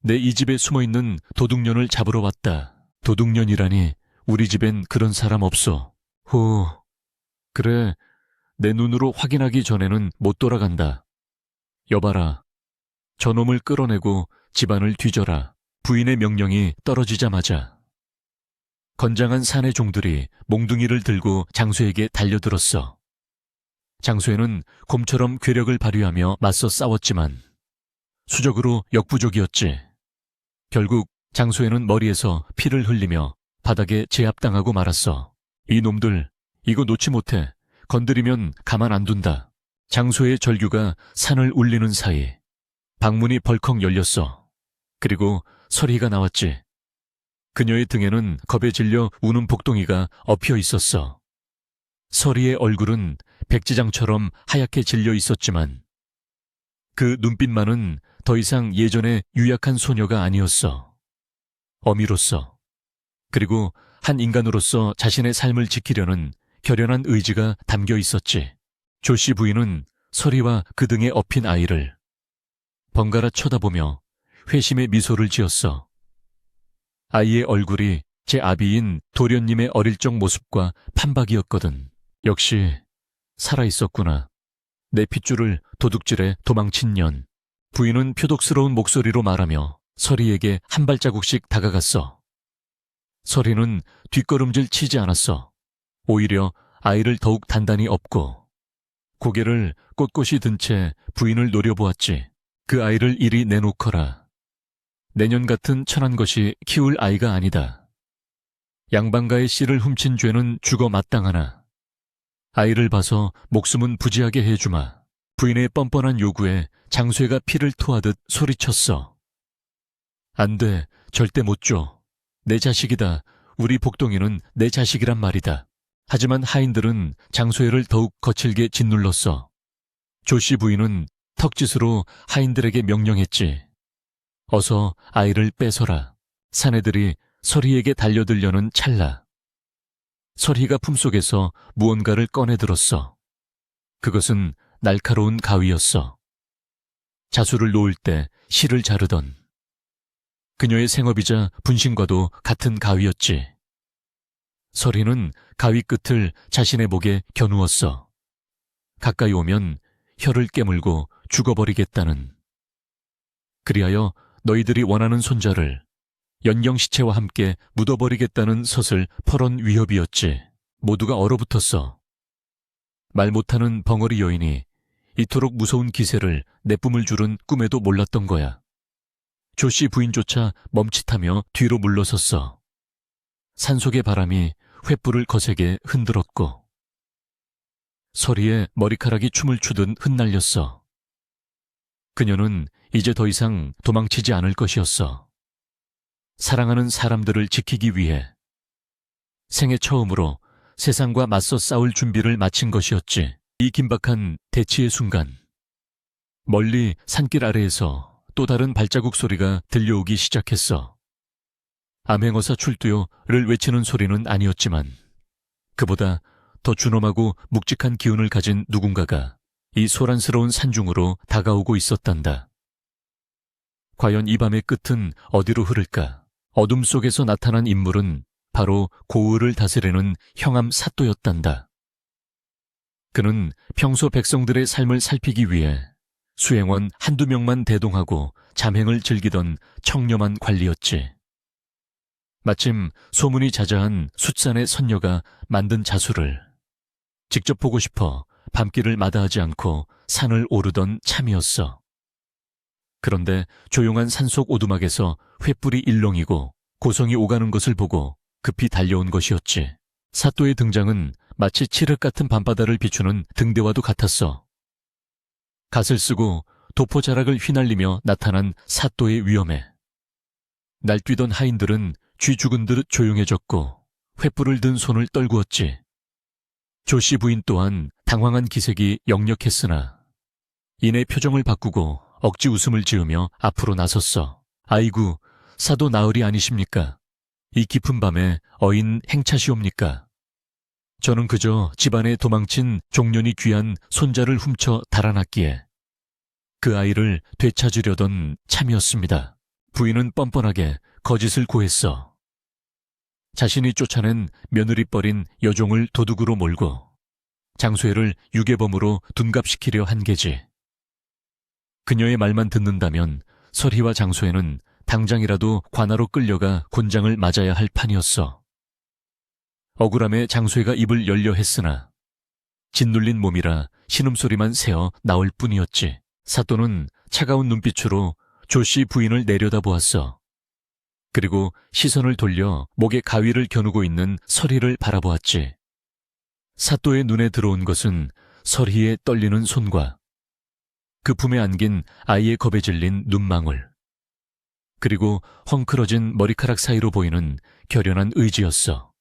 내 이 집에 숨어있는 도둑년을 잡으러 왔다. 도둑년이라니 우리 집엔 그런 사람 없어. 호, 그래, 내 눈으로 확인하기 전에는 못 돌아간다. 여봐라, 저놈을 끌어내고 집안을 뒤져라. 부인의 명령이 떨어지자마자 건장한 사내 종들이 몽둥이를 들고 장수에게 달려들었어. 장수에는 곰처럼 괴력을 발휘하며 맞서 싸웠지만 수적으로 역부족이었지. 결국 장수에는 머리에서 피를 흘리며 바닥에 제압당하고 말았어. 이 놈들, 이거 놓지 못해. 건드리면 가만 안 둔다. 장수의 절규가 산을 울리는 사이 방문이 벌컥 열렸어. 그리고 서리가 나왔지. 그녀의 등에는 겁에 질려 우는 복동이가 엎여 있었어. 서리의 얼굴은 백지장처럼 하얗게 질려 있었지만 그 눈빛만은 더 이상 예전의 유약한 소녀가 아니었어. 어미로서, 그리고 한 인간으로서 자신의 삶을 지키려는 결연한 의지가 담겨 있었지. 조씨 부인은 서리와 그 등에 엎인 아이를 번갈아 쳐다보며 회심의 미소를 지었어. 아이의 얼굴이 제 아비인 도련님의 어릴 적 모습과 판박이었거든. 역시 살아있었구나. 내 핏줄을 도둑질해 도망친 년. 부인은 표독스러운 목소리로 말하며 서리에게 한 발자국씩 다가갔어. 서리는 뒷걸음질 치지 않았어. 오히려 아이를 더욱 단단히 업고 고개를 꼿꼿이 든 채 부인을 노려보았지. 그 아이를 이리 내놓거라. 내년 같은 천한 것이 키울 아이가 아니다. 양반가의 씨를 훔친 죄는 죽어 마땅하나 아이를 봐서 목숨은 부지하게 해주마. 부인의 뻔뻔한 요구에 장쇠가 피를 토하듯 소리쳤어. 안 돼, 절대 못 줘. 내 자식이다. 우리 복동이는 내 자식이란 말이다. 하지만 하인들은 장쇠를 더욱 거칠게 짓눌렀어. 조씨 부인은 턱짓으로 하인들에게 명령했지. 어서 아이를 뺏어라. 사내들이 서리에게 달려들려는 찰나 서리가 품속에서 무언가를 꺼내들었어. 그것은 날카로운 가위였어. 자수를 놓을 때 실을 자르던 그녀의 생업이자 분신과도 같은 가위였지. 서리는 가위 끝을 자신의 목에 겨누었어. 가까이 오면 혀를 깨물고 죽어버리겠다는. 그리하여 너희들이 원하는 손자를 연경시체와 함께 묻어버리겠다는 서슬 퍼런 위협이었지. 모두가 얼어붙었어. 말 못하는 벙어리 여인이 이토록 무서운 기세를 내뿜을 줄은 꿈에도 몰랐던 거야. 조씨 부인조차 멈칫하며 뒤로 물러섰어. 산속의 바람이 횃불을 거세게 흔들었고 서리의 머리카락이 춤을 추듯 흩날렸어. 그녀는 이제 더 이상 도망치지 않을 것이었어. 사랑하는 사람들을 지키기 위해 생애 처음으로 세상과 맞서 싸울 준비를 마친 것이었지. 이 긴박한 대치의 순간 멀리 산길 아래에서 또 다른 발자국 소리가 들려오기 시작했어. 암행어사 출두요를 외치는 소리는 아니었지만 그보다 더 준엄하고 묵직한 기운을 가진 누군가가 이 소란스러운 산중으로 다가오고 있었단다. 과연 이 밤의 끝은 어디로 흐를까? 어둠 속에서 나타난 인물은 바로 고을을 다스리는 형암 사또였단다. 그는 평소 백성들의 삶을 살피기 위해 수행원 한두 명만 대동하고 잠행을 즐기던 청렴한 관리였지. 마침 소문이 자자한 숫산의 선녀가 만든 자수를 직접 보고 싶어 밤길을 마다하지 않고 산을 오르던 참이었어. 그런데 조용한 산속 오두막에서 횃불이 일렁이고 고성이 오가는 것을 보고 급히 달려온 것이었지. 사또의 등장은 마치 칠흑 같은 밤바다를 비추는 등대와도 같았어. 갓을 쓰고 도포자락을 휘날리며 나타난 사또의 위엄에 날뛰던 하인들은 쥐 죽은 듯 조용해졌고 횃불을 든 손을 떨구었지. 조씨 부인 또한 당황한 기색이 역력했으나 이내 표정을 바꾸고 억지 웃음을 지으며 앞으로 나섰어. 아이고, 사도 나으리 아니십니까? 이 깊은 밤에 어인 행차시옵니까? 저는 그저 집안에 도망친 종년이 귀한 손자를 훔쳐 달아났기에 그 아이를 되찾으려던 참이었습니다. 부인은 뻔뻔하게 거짓을 고했어. 자신이 쫓아낸 며느리 뻘인 여종을 도둑으로 몰고 장소혜를 유괴범으로 둔갑시키려 한 게지. 그녀의 말만 듣는다면 설희와 장소혜는 당장이라도 관아로 끌려가 곤장을 맞아야 할 판이었어. 억울함에 장소혜가 입을 열려 했으나 짓눌린 몸이라 신음소리만 새어 나올 뿐이었지. 사또는 차가운 눈빛으로 조씨 부인을 내려다보았어. 그리고 시선을 돌려 목에 가위를 겨누고 있는 설희를 바라보았지. 사또의 눈에 들어온 것은 설희의 떨리는 손과 그 품에 안긴 아이의 겁에 질린 눈망울, 그리고 헝클어진 머리카락 사이로 보이는 결연한 의지였어.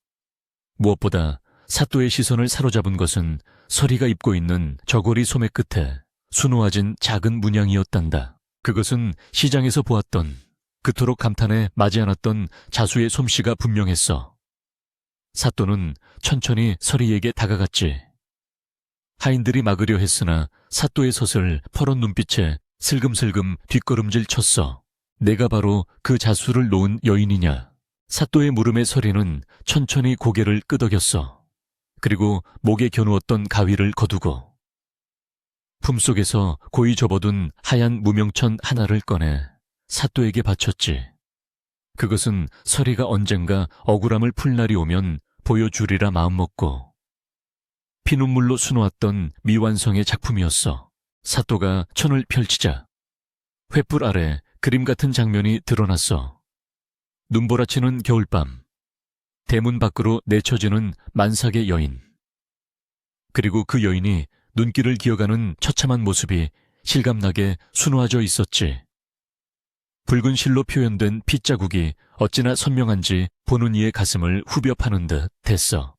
무엇보다 사또의 시선을 사로잡은 것은 설희가 입고 있는 저고리 소매 끝에 수놓아진 작은 문양이었단다. 그것은 시장에서 보았던, 그토록 감탄에 맞지 않았던 자수의 솜씨가 분명했어. 사또는 천천히 설희에게 다가갔지. 하인들이 막으려 했으나 사또의 섯을 퍼런 눈빛에 슬금슬금 뒷걸음질 쳤어. 내가 바로 그 자수를 놓은 여인이냐? 사또의 물음에 설희는 천천히 고개를 끄덕였어. 그리고 목에 겨누었던 가위를 거두고 품속에서 고이 접어둔 하얀 무명천 하나를 꺼내 사또에게 바쳤지. 그것은 설희가 언젠가 억울함을 풀 날이 오면 보여주리라 마음먹고 피눈물로 수놓았던 미완성의 작품이었어. 사또가 천을 펼치자 횃불 아래 그림 같은 장면이 드러났어. 눈보라치는 겨울밤, 대문 밖으로 내쳐지는 만삭의 여인, 그리고 그 여인이 눈길을 기어가는 처참한 모습이 실감나게 수놓아져 있었지. 붉은 실로 표현된 핏자국이 어찌나 선명한지 보는 이의 가슴을 후벼 파는 듯 됐어.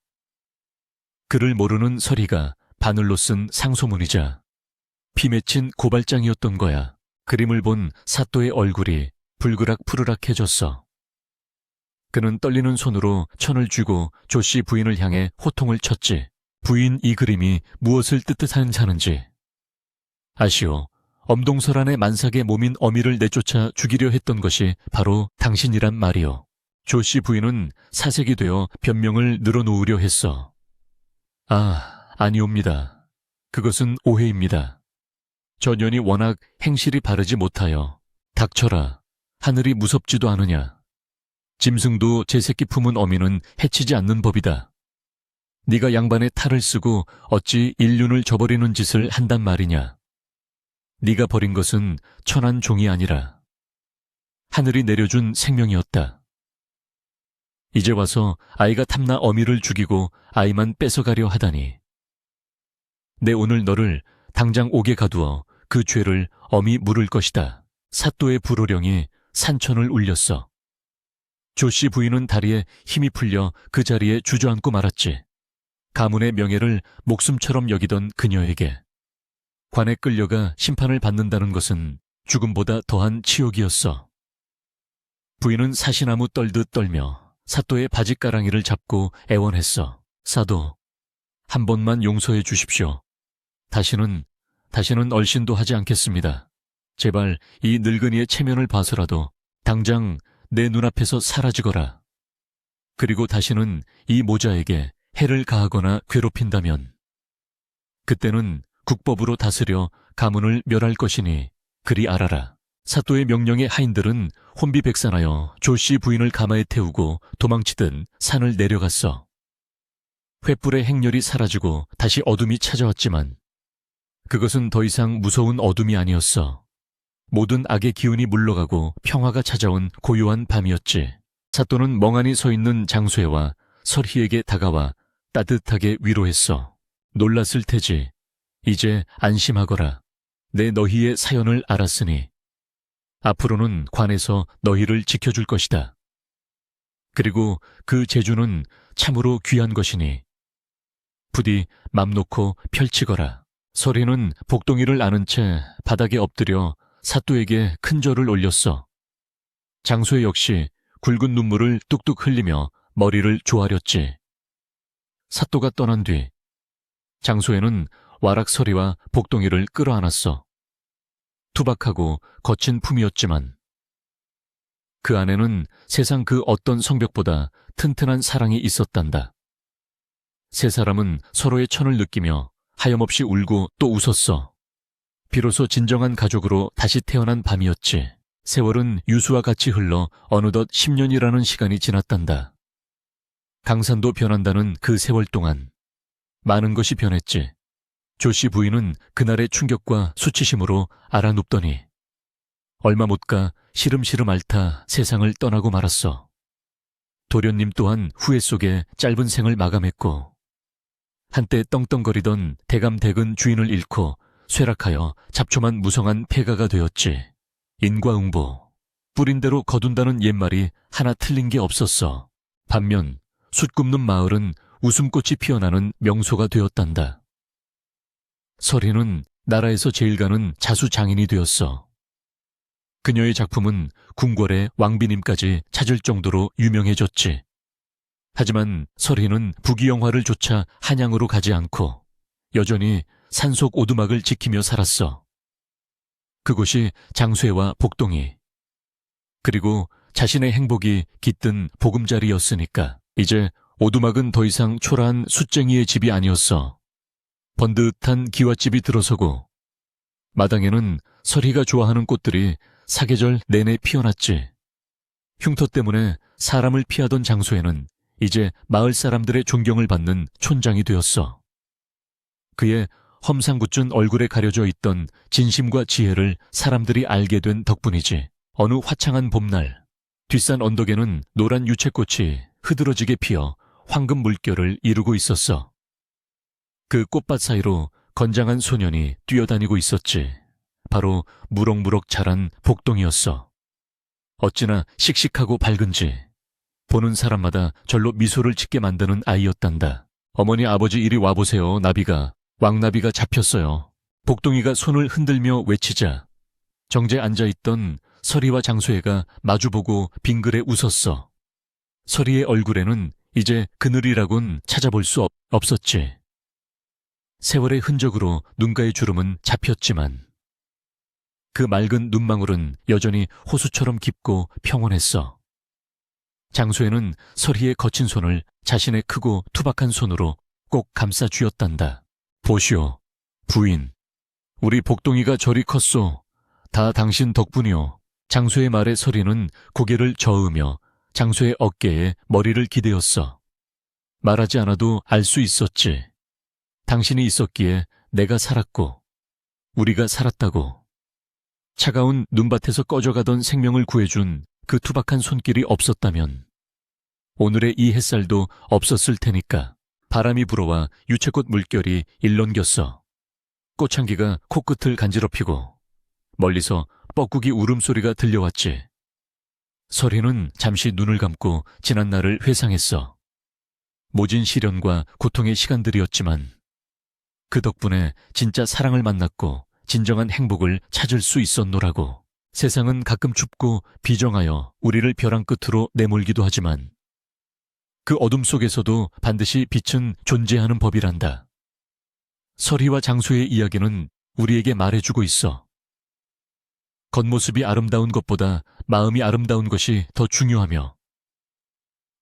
그를 모르는 설희가 바늘로 쓴 상소문이자 피 맺힌 고발장이었던 거야. 그림을 본 사또의 얼굴이 불그락푸르락해졌어. 그는 떨리는 손으로 천을 쥐고 조씨 부인을 향해 호통을 쳤지. 부인, 이 그림이 무엇을 뜻하는지. 아시오. 엄동설 안의 만삭의 몸인 어미를 내쫓아 죽이려 했던 것이 바로 당신이란 말이오. 조씨 부인은 사색이 되어 변명을 늘어놓으려 했어. 아니옵니다. 그것은 오해입니다. 전연이 워낙 행실이 바르지 못하여. 닥쳐라. 하늘이 무섭지도 않으냐. 짐승도 제 새끼 품은 어미는 해치지 않는 법이다. 네가 양반의 탈을 쓰고 어찌 인륜을 저버리는 짓을 한단 말이냐. 네가 버린 것은 천한 종이 아니라 하늘이 내려준 생명이었다. 이제 와서 아이가 탐나 어미를 죽이고 아이만 뺏어가려 하다니. 내 오늘 너를 당장 옥에 가두어 그 죄를 엄히 물을 것이다. 사또의 불호령이 산천을 울렸어. 조씨 부인은 다리에 힘이 풀려 그 자리에 주저앉고 말았지. 가문의 명예를 목숨처럼 여기던 그녀에게 관에 끌려가 심판을 받는다는 것은 죽음보다 더한 치욕이었어. 부인은 사시나무 떨듯 떨며 사또의 바짓가랑이를 잡고 애원했어. 사도, 한 번만 용서해 주십시오. 다시는 얼씬도 하지 않겠습니다. 제발 이 늙은이의 체면을 봐서라도 당장 내 눈앞에서 사라지거라. 그리고 다시는 이 모자에게 해를 가하거나 괴롭힌다면 그때는 국법으로 다스려 가문을 멸할 것이니 그리 알아라. 사또의 명령에 하인들은 혼비백산하여 조씨 부인을 가마에 태우고 도망치듯 산을 내려갔어. 횃불의 행렬이 사라지고 다시 어둠이 찾아왔지만 그것은 더 이상 무서운 어둠이 아니었어. 모든 악의 기운이 물러가고 평화가 찾아온 고요한 밤이었지. 사또는 멍하니 서 있는 장소혜와 설희에게 다가와 따뜻하게 위로했어. 놀랐을 테지. 이제 안심하거라. 내 너희의 사연을 알았으니 앞으로는 관에서 너희를 지켜줄 것이다. 그리고 그 재주는 참으로 귀한 것이니 부디 맘 놓고 펼치거라. 설희는 복동이를 안은 채 바닥에 엎드려 사또에게 큰 절을 올렸어. 장소혜 역시 굵은 눈물을 뚝뚝 흘리며 머리를 조아렸지. 사또가 떠난 뒤 장소혜는 와락 설희와 복동이를 끌어안았어. 투박하고 거친 품이었지만 그 안에는 세상 그 어떤 성벽보다 튼튼한 사랑이 있었단다. 세 사람은 서로의 천을 느끼며 하염없이 울고 또 웃었어. 비로소 진정한 가족으로 다시 태어난 밤이었지. 세월은 유수와 같이 흘러 어느덧 10년이라는 시간이 지났단다. 강산도 변한다는 그 세월 동안 많은 것이 변했지. 조씨 부인은 그날의 충격과 수치심으로 알아눕더니 얼마 못 가 시름시름 앓다 세상을 떠나고 말았어. 도련님 또한 후회 속에 짧은 생을 마감했고 한때 떵떵거리던 대감대근 주인을 잃고 쇠락하여 잡초만 무성한 폐가가 되었지. 인과응보, 뿌린 대로 거둔다는 옛말이 하나 틀린 게 없었어. 반면 숯 굽는 마을은 웃음꽃이 피어나는 명소가 되었단다. 설희는 나라에서 제일 가는 자수장인이 되었어. 그녀의 작품은 궁궐의 왕비님까지 찾을 정도로 유명해졌지. 하지만 설희는 부귀영화를 조차 한양으로 가지 않고 여전히 산속 오두막을 지키며 살았어. 그곳이 장쇠와 복동이, 그리고 자신의 행복이 깃든 보금자리였으니까. 이제 오두막은 더 이상 초라한 숫쟁이의 집이 아니었어. 번듯한 기와집이 들어서고 마당에는 설희가 좋아하는 꽃들이 사계절 내내 피어났지. 흉터 때문에 사람을 피하던 장소에는 이제 마을 사람들의 존경을 받는 촌장이 되었어. 그의 험상궂은 얼굴에 가려져 있던 진심과 지혜를 사람들이 알게 된 덕분이지. 어느 화창한 봄날, 뒷산 언덕에는 노란 유채꽃이 흐드러지게 피어 황금 물결을 이루고 있었어. 그 꽃밭 사이로 건장한 소년이 뛰어다니고 있었지. 바로 무럭무럭 자란 복동이었어. 어찌나 씩씩하고 밝은지 보는 사람마다 절로 미소를 짓게 만드는 아이였단다. 어머니 아버지 이리 와보세요. 나비가, 왕나비가 잡혔어요. 복동이가 손을 흔들며 외치자 정재 앉아있던 설희와 장소혜가 마주보고 빙그레 웃었어. 설희의 얼굴에는 이제 그늘이라곤 찾아볼 수 없었지. 세월의 흔적으로 눈가의 주름은 잡혔지만 그 맑은 눈망울은 여전히 호수처럼 깊고 평온했어. 장소혜는 설희의 거친 손을 자신의 크고 투박한 손으로 꼭 감싸 쥐었단다. 보시오, 부인. 우리 복동이가 저리 컸소. 다 당신 덕분이오. 장소의 말에 설희는 고개를 저으며 장소의 어깨에 머리를 기대었어. 말하지 않아도 알 수 있었지. 당신이 있었기에 내가 살았고 우리가 살았다고. 차가운 눈밭에서 꺼져가던 생명을 구해준 그 투박한 손길이 없었다면 오늘의 이 햇살도 없었을 테니까. 바람이 불어와 유채꽃 물결이 일렁겼어. 꽃향기가 코끝을 간지럽히고 멀리서 뻐꾸기 울음소리가 들려왔지. 설희는 잠시 눈을 감고 지난 날을 회상했어. 모진 시련과 고통의 시간들이었지만 그 덕분에 진짜 사랑을 만났고 진정한 행복을 찾을 수 있었노라고. 세상은 가끔 춥고 비정하여 우리를 벼랑 끝으로 내몰기도 하지만 그 어둠 속에서도 반드시 빛은 존재하는 법이란다. 설희와 장소의 이야기는 우리에게 말해주고 있어. 겉모습이 아름다운 것보다 마음이 아름다운 것이 더 중요하며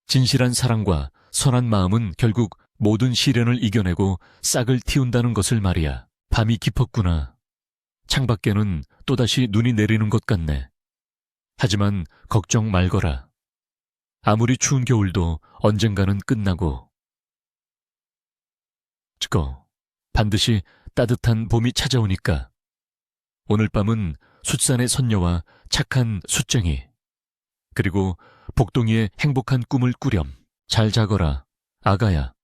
진실한 사랑과 선한 마음은 결국 모든 시련을 이겨내고 싹을 틔운다는 것을 말이야. 밤이 깊었구나. 창밖에는 또다시 눈이 내리는 것 같네. 하지만 걱정 말거라. 아무리 추운 겨울도 언젠가는 끝나고 반드시 따뜻한 봄이 찾아오니까. 오늘 밤은 숫산의 선녀와 착한 숫쟁이 그리고 복동이의 행복한 꿈을 꾸렴. 잘 자거라, 아가야.